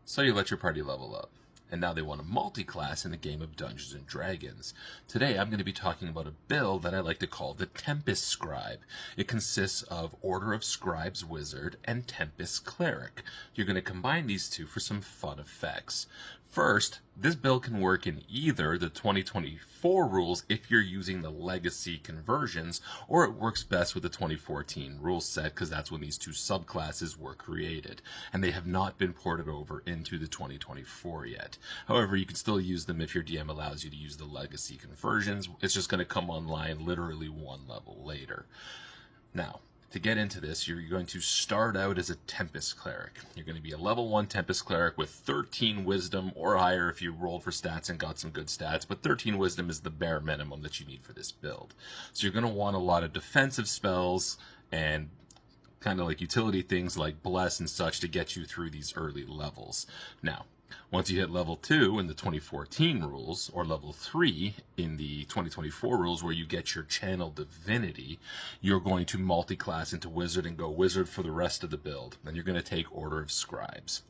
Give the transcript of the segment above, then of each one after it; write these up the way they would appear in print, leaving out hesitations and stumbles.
So you let your party level up, and now they want to multi-class in a game of Dungeons & Dragons. Today I'm going to be talking about a build that I like to call the Tempest Scribe. It consists of Order of Scribes Wizard and Tempest Cleric. You're going to combine these two for some fun effects. First, this build can work in either the 2024 rules if you're using the legacy conversions, or it works best with the 2014 rule set because that's when these two subclasses were created, and they have not been ported over into the 2024 yet. However, you can still use them if your DM allows you to use the legacy conversions. It's just going to come online literally one level later. Now, to get into this, you're going to start out as a Tempest Cleric. You're going to be a level 1 Tempest Cleric with 13 Wisdom or higher if you rolled for stats and got some good stats, but 13 Wisdom is the bare minimum that you need for this build. So you're going to want a lot of defensive spells and kind of like utility things like Bless and such to get you through these early levels. Now, once you hit level 2 in the 2014 rules, or level 3 in the 2024 rules where you get your Channel Divinity, you're going to multi-class into Wizard and go Wizard for the rest of the build. Then you're going to take Order of Scribes.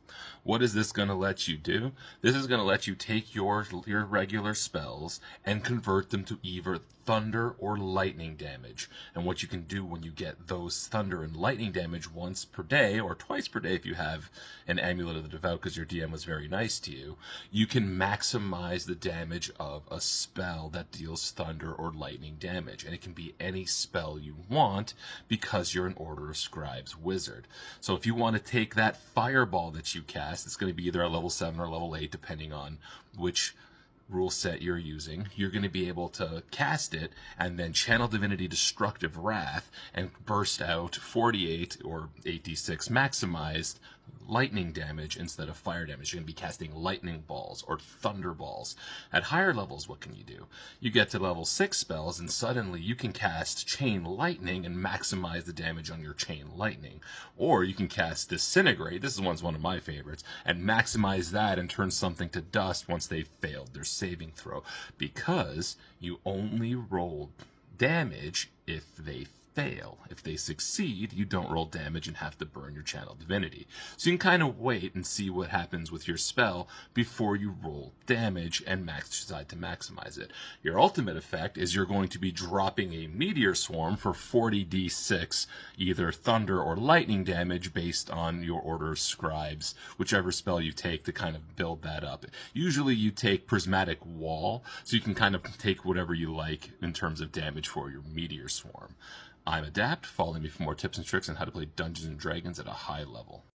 What is this going to let you do? This is going to let you take your regular spells and convert them to either thunder or lightning damage. And what you can do when you get those thunder and lightning damage once per day, or twice per day if you have an Amulet of the Devout because your DM was very nice to you, you can maximize the damage of a spell that deals thunder or lightning damage. And it can be any spell you want because you're an Order of Scribes wizard. So if you want to take that fireball that you cast, it's going to be either a level 7 or level 8 depending on which rule set you're using. You're going to be able to cast it and then channel Divinity Destructive Wrath and burst out 48 or 8d6 maximized lightning damage instead of fire damage. You're going to be casting lightning balls or thunder balls. At higher levels, what can you do? You get to level 6 spells and suddenly you can cast Chain Lightning and maximize the damage on your Chain Lightning. Or you can cast Disintegrate, this is one of my favorites, and maximize that and turn something to dust once they've failed their saving throw, because you only roll damage if they fail. If they succeed, you don't roll damage and have to burn your Channel Divinity. So you can kind of wait and see what happens with your spell before you roll damage and decide to maximize it. Your ultimate effect is you're going to be dropping a Meteor Swarm for 40d6, either thunder or lightning damage based on your Order of Scribes, whichever spell you take to kind of build that up. Usually you take Prismatic Wall, so you can kind of take whatever you like in terms of damage for your Meteor Swarm. I'm Adapt. Follow me for more tips and tricks on how to play Dungeons & Dragons at a high level.